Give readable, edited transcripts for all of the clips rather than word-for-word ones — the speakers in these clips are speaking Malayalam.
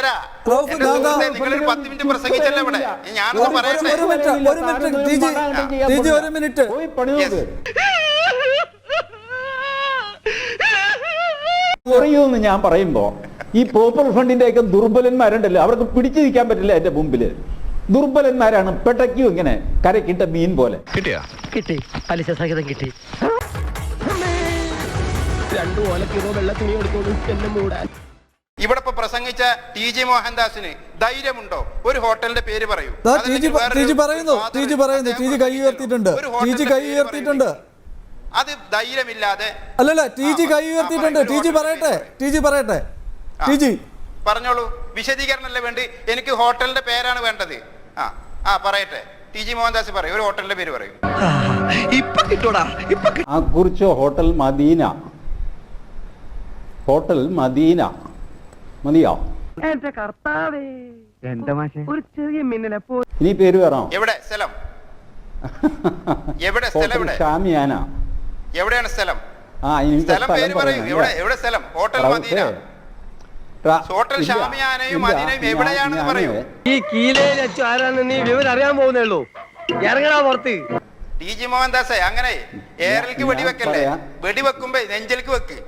നിങ്ങൾ 10 മിനിറ്റ് പ്രസംഗിച്ചല്ലേ ഇവിടെ? ഞാനൊന്ന് പറയട്ടെ. ഒരു മിനിറ്റ് കുറയൂന്ന് ഞാൻ പറയുമ്പോ ഈ പോപ്പുലർ ഫണ്ടിന്റെ ഒക്കെ ദുർബലന്മാരുണ്ടല്ലോ, അവർക്ക് പിടിച്ചു നിൽക്കാൻ പറ്റില്ല എന്റെ മുമ്പില്. ദുർബലന്മാരാണ്, പെട്ടയ്ക്കും ഇങ്ങനെ കരക്കിട്ട മീൻ പോലെ. കിട്ടി, പലിശ സഹിതം കിട്ടി. 2 ഓലക്കിലോ വെള്ള തുണി എടുത്തോളൂ എന്നെ മൂടാൻ. ഇവിടെ ഇപ്പൊ പ്രസംഗിച്ച ടി ജി മോഹൻദാസിന് ധൈര്യമുണ്ടോ? ഒരു ഹോട്ടലിന്റെ പേര് പറയൂ. അത് ധൈര്യമില്ലാതെ അല്ലല്ല, ടി ജി കൈ ഉയർത്തിയിട്ടുണ്ട്. ടി ജി പറയട്ടെ. പറഞ്ഞോളൂ, വിശദീകരണല്ലേ വേണ്ടി? എനിക്ക് ഹോട്ടലിന്റെ പേരാണ് വേണ്ടത്. പറയട്ടെ, ടി ജി മോഹൻദാസ് പറയൂ, ഒരു ഹോട്ടലിന്റെ പേര് പറയൂ. കുറിച്ച് ഹോട്ടൽ മദീന. മതിയോ? ഇനി പേര് വേണോ? എവിടെ സ്ഥലം? ഷാമിയാന. എവിടെയാണ് സ്ഥലം? സ്ഥലം പേര് പറയൂ. എവിടെ സ്ഥലം? ഹോട്ടൽ മദീന. ഹോട്ടൽ ഷാമിയാനയും മദീനയും എവിടെയാണെന്ന് പറയൂ. ഈ കീലയിൽ വെച്ചു ആരാന്ന് നീ വിവരം അറിയാൻ പോകുന്നേ ഉള്ളൂ. ഇറങ്ങടാ പുറത്ത്. ടി ജി മോഹൻദാസേ, അങ്ങനെ എയറിലേക്ക് വെടിവെക്കല്ലേ? വെടിവെക്കുമ്പോ നെഞ്ചലിക്ക് വെക്ക്.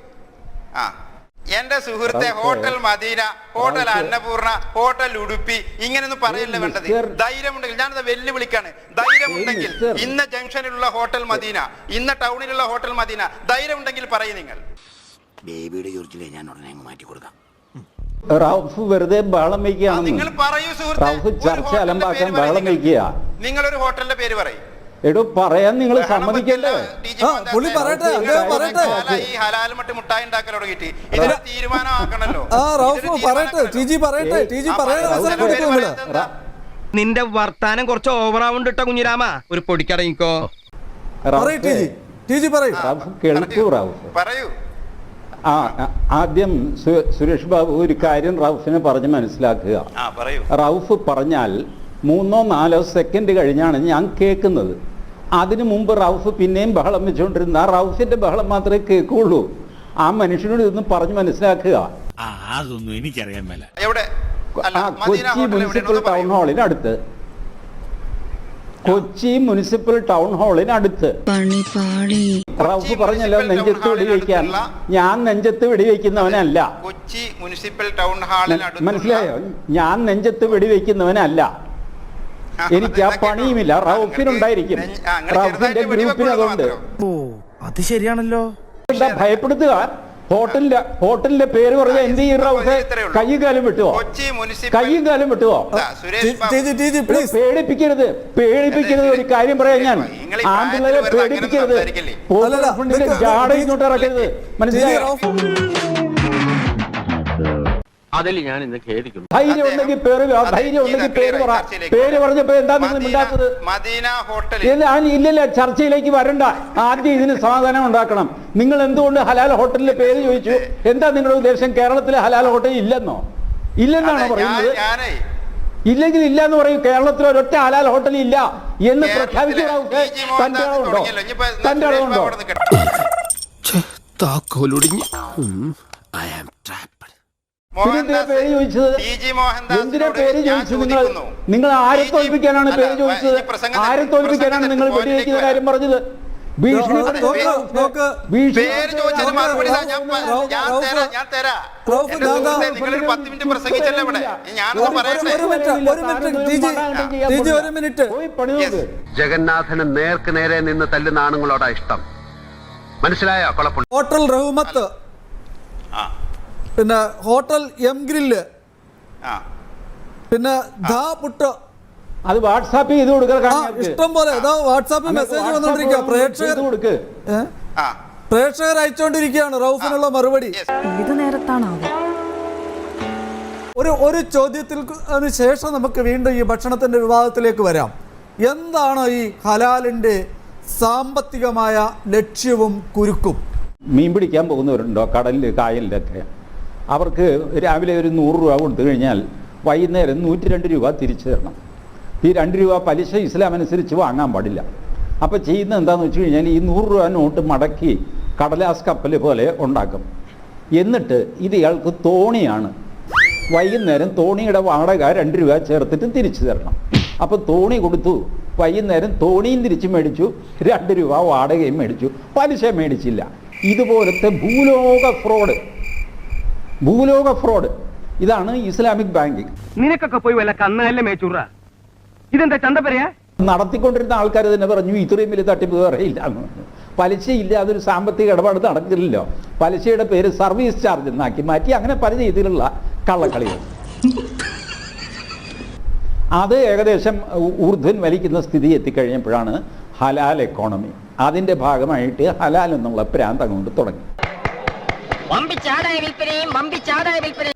എന്റെ സുഹൃത്തെ, hotel Madina, hotel Annapurna, hotel Udupi, ഇങ്ങനെയൊന്നും പറയല്ലേ വേണ്ടത്. ധൈര്യമുണ്ടെങ്കിൽ, ഞാനത് വെല്ലുവിളിക്കാണ്, ധൈര്യമുണ്ടെങ്കിൽ ഇന്ന ജംഗ്ഷനിലുള്ള ഹോട്ടൽ മദീന, ഇന്ന ടൗണിലുള്ള ഹോട്ടൽ മദീന, ധൈര്യമുണ്ടെങ്കിൽ പറയും നിങ്ങൾ. ബേബിയുടെ ചോദിച്ചില്ലേ, ഞാൻ ഉടനെ മാറ്റി കൊടുക്കാം. റൌഫ് വെറുതെ ബഹളം വയ്ക്കുകയാണ്. നിങ്ങൾ പറയൂ സുഹൃത്തെ, ചർച്ച അലമ്പാക്കാൻ ബഹളം വയ്ക്കുക. നിങ്ങളൊരു ഹോട്ടലിന്റെ പേര് പറയും. എടോ, പറയാൻ നിങ്ങൾ സമ്മതിക്കല്ലേ? ഈ ഹലാൽ മട്ട് മുട്ടായി ഉണ്ടാക്കൽ തുടങ്ങിയിട്ട് ഇതിന് തീരുമാനമാക്കണല്ലോ. നിന്റെ വർത്താനം കുറച്ച് ഓവറാവുണ്ട് കേട്ടോ കുഞ്ഞിരാമ. ഒരു പൊടിക്കടങ്ങിക്കോ. കേൾക്കൂ റൌഫ്. പറയൂ. ആദ്യം സുരേഷ് ബാബു ഒരു കാര്യം റൌഫിനെ പറഞ്ഞ് മനസ്സിലാക്കുക. റൌഫ് പറഞ്ഞാൽ 3-4 സെക്കൻഡ് കഴിഞ്ഞാണ് ഞാൻ കേൾക്കുന്നത്. അതിനു മുമ്പ് റൌഫ് പിന്നെയും ബഹളം വെച്ചുകൊണ്ടിരുന്ന ആ റൌഫിന്റെ ബഹളം മാത്രമേ കേൾക്കുള്ളൂ. ആ മനുഷ്യനോട് ഇതൊന്നും പറഞ്ഞ് മനസ്സിലാക്കുക. അതൊന്നും എനിക്കറിയാൻ മേല. കൊച്ചി മുനിസിപ്പൽ ടൗൺ ഹാളിനടുത്ത്. റൌഫ് പറഞ്ഞല്ലോ നെഞ്ചത്ത് വെടിവെക്കാൻ. ഞാൻ നെഞ്ചത്ത് വെടിവെക്കുന്നവനല്ല. കൊച്ചി മുനിസിപ്പൽ ടൗൺ ഹാളിൽ മനസ്സിലായോ? ഞാൻ നെഞ്ചത്ത് വെടിവെക്കുന്നവനല്ല. എനിക്ക് ആ പണിയുമില്ല. റൌഫിനുണ്ടായിരിക്കും. റൌഫിന്റെ ഗ്രൂപ്പിന് അതുകൊണ്ട്. അത് ശരിയാണല്ലോ. ഭയപ്പെടുത്തുക. ഹോട്ടലിന്റെ പേര് പറഞ്ഞാൽ എന്ത് ചെയ്യും റൌഫ്? കയ്യും കാലും വിട്ടുവോ? പേടിപ്പിക്കരുത്. ഒരു കാര്യം പറയാം, ഞാൻ ആൺപിള്ളേരെ പേടിപ്പിക്കരുത്. ജാട ഇങ്ങോട്ട് ഇറക്കരുത്. മനസ്സിലായോ? അതിൽ ഞാൻ ഇന്ന് ഖേദിക്കുന്നു. ധൈര്യം ഉണ്ടെങ്കിൽ പേര് പറ. പേര് പറഞ്ഞപ്പോ എന്താ നിങ്ങൾ മിണ്ടാത്തത്? ഇല്ലല്ല, ചർച്ചയിലേക്ക് വരണ്ട. ആദ്യം ഇതിന് സമാധാനം ഉണ്ടാക്കണം. നിങ്ങൾ എന്തുകൊണ്ട് ഹലാൽ ഹോട്ടലിന്റെ പേര് ചോദിച്ചു? എന്താ നിങ്ങളുടെ ഉദ്ദേശം? കേരളത്തിലെ ഹലാൽ ഹോട്ടൽ ഇല്ലെന്നാണോ പറയുന്നത്? ഇല്ലെങ്കിൽ ഇല്ല എന്ന് പറയും. കേരളത്തിൽ ഒരൊറ്റ ഹലാൽ ഹോട്ടൽ ഇല്ല എന്ന് പ്രഖ്യാപിച്ചു. തന്റെ അളവുണ്ടോ? എന്തിനാ പേര് ചോദിച്ചത്? നിങ്ങൾ ആരെ തോൽപ്പിക്കാനാണ് പേര് ചോദിച്ചത്? ആരെ തോൽപ്പിക്കാനാണ് നിങ്ങൾ വെടിവെക്കുന്ന കാര്യം പറഞ്ഞത്? ജഗന്നാഥന് നേർക്ക് നേരെ നിന്ന് തല്ലുന്ന ആണുങ്ങളോടാ ഇഷ്ടം. മനസ്സിലായോ? ഹോട്ടൽ റഹ്മത്ത്, പിന്നെ ഹോട്ടൽ എം ഗ്രില്ല്, പിന്നെ അത് വാട്സാപ്പ് ചെയ്ത് കൊടുക്കുക. ഇഷ്ടം പോലെ വാട്സാപ്പിൽ മെസ്സേജ് വന്നോണ്ടിരിക്കുക. പ്രേക്ഷകർ അയച്ചുകൊണ്ടിരിക്കുകയാണ് റൌഫിനുള്ള മറുപടി. ഒരു ചോദ്യത്തിൽ ശേഷം നമുക്ക് വീണ്ടും ഈ ഭക്ഷണത്തിന്റെ വിവാദത്തിലേക്ക് വരാം. എന്താണ് ഈ ഹലാലിന്റെ സാമ്പത്തികമായ ലക്ഷ്യവും കുരുക്കും? മീൻ പിടിക്കാൻ പോകുന്നവരുണ്ടോ കടലിൽ കായലിലൊക്കെ? അവർക്ക് രാവിലെ ഒരു 100 രൂപ കൊടുത്തു കഴിഞ്ഞാൽ വൈകുന്നേരം 102 രൂപ തിരിച്ചു തരണം. ഈ 2 രൂപ പലിശ ഇസ്ലാം അനുസരിച്ച് വാങ്ങാൻ പാടില്ല. അപ്പോൾ ചെയ്യുന്നത് എന്താണെന്ന് വെച്ച് കഴിഞ്ഞാൽ ഈ 100 രൂപ നോട്ട് മടക്കി കടലാസ് കപ്പൽ പോലെ ഉണ്ടാക്കും. എന്നിട്ട് ഇത് ഇയാൾക്ക് തോണിയാണ്. വൈകുന്നേരം തോണിയുടെ വാടക 2 രൂപ ചേർത്തിട്ട് തിരിച്ചു തരണം. അപ്പോൾ തോണി കൊടുത്തു, വൈകുന്നേരം തോണിയും തിരിച്ചു മേടിച്ചു, 2 രൂപ വാടകയും മേടിച്ചു, പലിശ മേടിച്ചില്ല. ഇതുപോലത്തെ ഭൂലോക ഫ്രോഡ് ഇതാണ് ഇസ്ലാമിക് ബാങ്കിങ്. നിനക്കൊക്കെ പോയി വല്ല കന്നല്ലേ മേച്ചൂറ? ഇതെന്താ ചന്തപ്പരയാ? നടത്തിക്കൊണ്ടിരുന്ന ആൾക്കാർ തന്നെ പറഞ്ഞു ഇത്രയും വലിയ തട്ടിപ്പ് വേറെയില്ല എന്ന്. പലിശയില്ല, അതൊരു സാമ്പത്തിക ഇടപാട് നടക്കില്ലല്ലോ. പലിശയുടെ പേര് സർവീസ് ചാർജ് എന്നാക്കി മാറ്റി. അങ്ങനെ പല രീതിയിലുള്ള കള്ളക്കളികൾ. അത് ഏകദേശം ഊർധ്വൻ വലിക്കുന്ന സ്ഥിതി എത്തിക്കഴിഞ്ഞപ്പോഴാണ് ഹലാൽ എക്കോണമി. അതിൻ്റെ ഭാഗമായിട്ട് ഹലാൽ എന്നുള്ള പ്രാന്ത് അങ്ങോട്ട് തുടങ്ങി.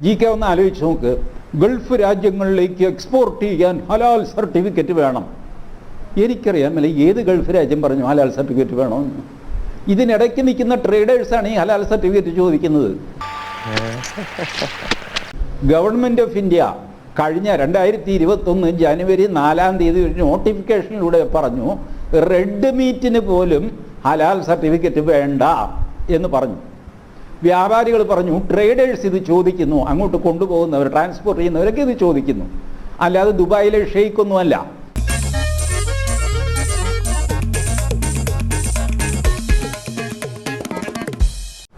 GK ഒന്ന് ആലോചിച്ച് നോക്ക്, ഗൾഫ് രാജ്യങ്ങളിലേക്ക് എക്സ്പോർട്ട് ചെയ്യാൻ ഹലാൽ സർട്ടിഫിക്കറ്റ് വേണം. എനിക്കറിയാമല്ല ഏത് ഗൾഫ് രാജ്യം പറഞ്ഞു ഹലാൽ സർട്ടിഫിക്കറ്റ് വേണമെന്ന്. ഇതിനിടയ്ക്ക് നിൽക്കുന്ന ട്രേഡേഴ്സാണ് ഈ ഹലാൽ സർട്ടിഫിക്കറ്റ് ചോദിക്കുന്നത്. ഗവൺമെൻറ് ഓഫ് ഇന്ത്യ കഴിഞ്ഞ 2021 ജനുവരി 4-ാം തീയതി ഒരു നോട്ടിഫിക്കേഷനിലൂടെ പറഞ്ഞു റെഡ് മീറ്റിന് പോലും ഹലാൽ സർട്ടിഫിക്കറ്റ് വേണ്ട എന്ന് പറഞ്ഞു. വ്യാപാരികൾ പറഞ്ഞു, ട്രേഡേഴ്സ് ഇത് ചോദിക്കുന്നു, അങ്ങോട്ട് കൊണ്ടുപോകുന്നവർ, ട്രാൻസ്പോർട്ട് ചെയ്യുന്നവരൊക്കെ ഇത് ചോദിക്കുന്നു, അല്ലാതെ ദുബായിലെ ഷെയ്ക്കൊന്നുമല്ല.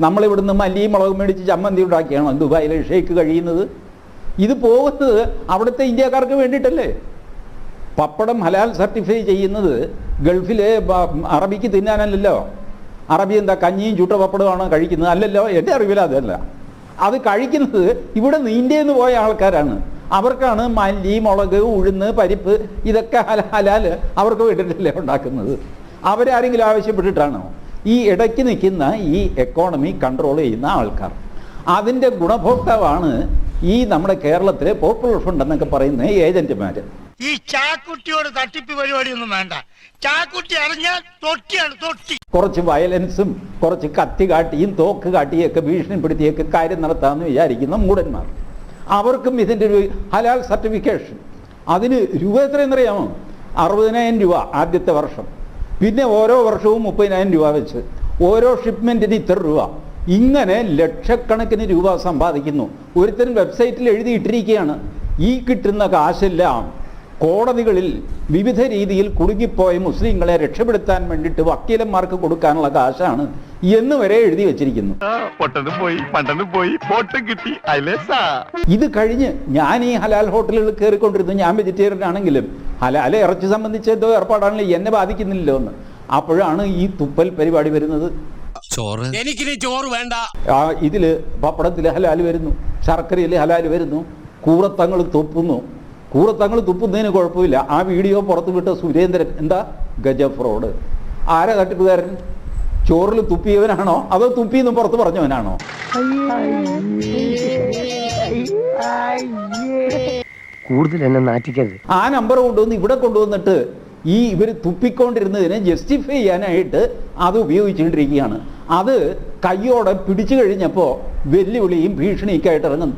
നമ്മളിവിടുന്ന് മല്ലിയും മുളകും മേടിച്ച് ചമ്മന്തി ഉണ്ടാക്കിയാണോ ദുബായിലെ ഷെയ്ക്ക് കഴിയുന്നത്? ഇത് പോകുന്നത് അവിടുത്തെ ഇന്ത്യക്കാർക്ക് വേണ്ടിയിട്ടല്ലേ. പപ്പടം ഹലാൽ സർട്ടിഫൈ ചെയ്യുന്നത് ഗൾഫിലെ അറബിക്ക് തിന്നാനല്ലല്ലോ. അറബി എന്താ കഞ്ഞിയും ചുട്ട പപ്പടമാണ് കഴിക്കുന്നത്? അല്ലല്ലോ, എൻ്റെ അറിവിൽ അതല്ല. അത് കഴിക്കുന്നത് ഇവിടെ ഇന്ത്യയിൽ നിന്ന് പോയ ആൾക്കാരാണ്. അവർക്കാണ് മല്ലി, മുളക്, ഉഴുന്ന്, പരിപ്പ് ഇതൊക്കെ ഹലാൽ അവർക്ക് വേണ്ടിയിട്ടല്ലേ ഉണ്ടാക്കുന്നത്. അവരാരെങ്കിലും ആവശ്യപ്പെട്ടിട്ടാണോ? ഈ ഇടയ്ക്ക് നിൽക്കുന്ന ഈ എക്കോണമി കൺട്രോൾ ചെയ്യുന്ന ആൾക്കാർ, അതിൻ്റെ ഗുണഭോക്താവാണ് ഈ നമ്മുടെ കേരളത്തിലെ പോപ്പുലർ ഫണ്ട് എന്നൊക്കെ പറയുന്ന ഏജന്റുമാർ. ഈ ചാക്കുട്ടിയോട് തട്ടിപ്പ് പരിപാടിയൊന്നും വേണ്ട. ചാക്കുട്ടി അറിഞ്ഞാൽ തൊട്ടിയാണ് തൊട്ടി. കുറച്ച് വയലൻസും കുറച്ച് കത്തി കാട്ടിയും തോക്ക് കാട്ടിയൊക്കെ ഭീഷണിപ്പെടുത്തിയൊക്കെ കാര്യം നടത്താമെന്ന് വിചാരിക്കുന്ന മൂടന്മാർ, അവർക്കും ഇതിൻ്റെ ഒരു ഹലാൽ സർട്ടിഫിക്കേഷൻ. അതിന് രൂപ എത്രയെന്നറിയാമോ? 60,000 രൂപ ആദ്യത്തെ വർഷം, പിന്നെ ഓരോ വർഷവും 30,000 രൂപ വെച്ച്, ഓരോ ഷിപ്മെൻറ്റിന് ഇത്ര രൂപ, ഇങ്ങനെ ലക്ഷക്കണക്കിന് രൂപ സമ്പാദിക്കുന്നു. ഒരുത്തരും വെബ്സൈറ്റിൽ എഴുതിയിട്ടിരിക്കുകയാണ്, ഈ കിട്ടുന്ന കാശെല്ലാം കോടതികളിൽ വിവിധ രീതിയിൽ കുടുങ്ങിപ്പോയ മുസ്ലിങ്ങളെ രക്ഷപ്പെടുത്താൻ വേണ്ടിയിട്ട് വക്കീലന്മാർക്ക് കൊടുക്കാനുള്ള കാശാണ് എന്ന് വരെ എഴുതി വെച്ചിരിക്കുന്നു. ഇത് കഴിഞ്ഞ് ഞാൻ ഈ ഹലാൽ ഹോട്ടലുകൾ കയറിക്കൊണ്ടിരുന്നു. ഞാൻ വെജിറ്റേറിയൻ ആണെങ്കിലും ഹലാൽ ഇറച്ചി സംബന്ധിച്ച് എന്തോ ഏർപ്പാടാണല്ലോ, എന്നെ ബാധിക്കുന്നില്ലല്ലോ എന്ന്. അപ്പോഴാണ് ഈ തുപ്പൽ പരിപാടി വരുന്നത്. ചോറ് വേണ്ട. ഇതില് പപ്പടത്തിൽ ഹലാൽ വരുന്നു, ശർക്കരയിൽ ഹലാൽ വരുന്നു, കൂറത്തങ്ങൾ തുപ്പുന്നു. കൂറത്തങ്ങൾ തുപ്പുന്നതിന് കുഴപ്പമില്ല. ആ വീഡിയോ പുറത്തു വിട്ട സുരേന്ദ്രൻ എന്താ ഗജ ഫ്രോഡ്. ആരാ തട്ടിപ്പുകാരൻ? ചോറിൽ തുപ്പിയവനാണോ അതോ തുപ്പിന്ന് പുറത്ത് പറഞ്ഞവനാണോ? കൂടുതൽ എന്നെ നാറ്റിക്കരുത്. ആ നമ്പർ കൊണ്ടുവന്ന് ഇവിടെ കൊണ്ടുവന്നിട്ട് ഈ ഇവർ തുപ്പിക്കൊണ്ടിരുന്നതിനെ ജസ്റ്റിഫൈ ചെയ്യാനായിട്ട് അത് ഉപയോഗിച്ചുകൊണ്ടിരിക്കുകയാണ്. അത് കയ്യോടെ പിടിച്ചു കഴിഞ്ഞപ്പോൾ വെല്ലുവിളിയും ഭീഷണിയൊക്കെയായിട്ട് ഇറങ്ങുന്നു.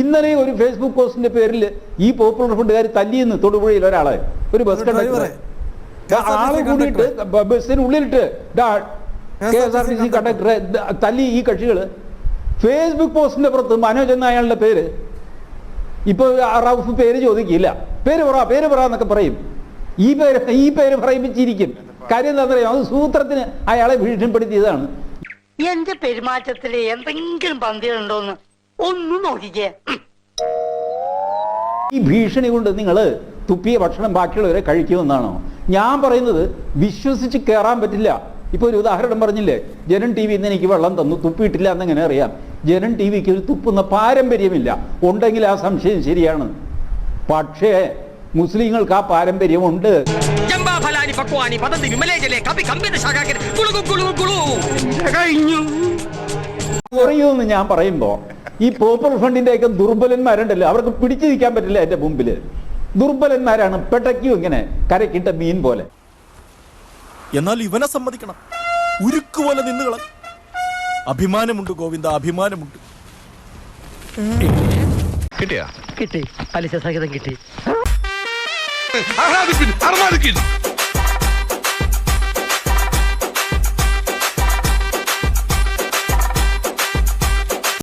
ഇന്നലെ ഒരു ഫേസ്ബുക്ക് പോസ്റ്റിന്റെ പേരിൽ ഈ പോപ്പുലർ ഫണ്ടുകാർ തല്ലിയെന്ന് തൊടുപുഴയിൽ ഒരാളെ, ഒരു ബസ് കണ്ടക്ടർ ആളെ കൂടിയിട്ട് ബസ്സിനുള്ളിലിട്ട് KSRTC കണ്ടക്ടറെ തല്ലി ഈ കക്ഷികള്. ഫേസ്ബുക്ക് പോസ്റ്റിന്റെ പുറത്ത് മനോജ് എന്ന അയാളുടെ പേര്, ഇപ്പൊ റൌഫ് പേര് ചോദിക്കില്ല, പേര് പറ എന്നൊക്കെ പറയും. ഈ പേര് പറയിപ്പിച്ചിരിക്കും. കാര്യം എന്താണെന്നറിയാം, അത് സൂത്രത്തിന് അയാളെ ഭീഷണിപ്പെടുത്തിയതാണ്. എന്റെ പെരുമാറ്റത്തില് എന്തെങ്കിലും പന്തികളുണ്ടോന്ന് ഒന്നും നോക്കിക്കേ. ഈ ഭീഷണി കൊണ്ട് നിങ്ങൾ തുപ്പിയ ഭക്ഷണം ബാക്കിയുള്ളവരെ കഴിക്കുമെന്നാണോ? ഞാൻ പറയുന്നത് വിശ്വസിച്ച് കയറാൻ പറ്റില്ല. ഇപ്പൊ ഒരു ഉദാഹരണം പറഞ്ഞില്ലേ, ജനം TV ഇന്ന് എനിക്ക് വെള്ളം തന്നു, തുപ്പിയിട്ടില്ല എന്നെങ്ങനെ അറിയാം? ജനം TVക്ക് ഒരു തുപ്പുന്ന പാരമ്പര്യമില്ല. ഉണ്ടെങ്കിൽ ആ സംശയം ശരിയാണ്. പക്ഷേ മുസ്ലിങ്ങൾക്ക് ആ പാരമ്പര്യമുണ്ട്. കുറയുമെന്ന് ഞാൻ പറയുമ്പോ ഈ പോപ്പുലർ ഫണ്ടിന്റെ ഒക്കെ ദുർബലന്മാരുണ്ടല്ലോ, അവർക്ക് പിടിച്ചു നിൽക്കാൻ പറ്റില്ല എന്റെ മുമ്പില്. ദുർബലന്മാരാണ്, പെട്ടയ്ക്കും ഇങ്ങനെ കരക്കിട്ട മീൻ പോലെ. എന്നാൽ ഇവനെ സമ്മതിക്കണം, ഉരുക്കുപോലെ നിന്നുകള. അഭിമാനമുണ്ട് ഗോവിന്ദ, അഭിമാനമുണ്ട്. കിട്ടി, പലിശ സഹിതം കിട്ടി.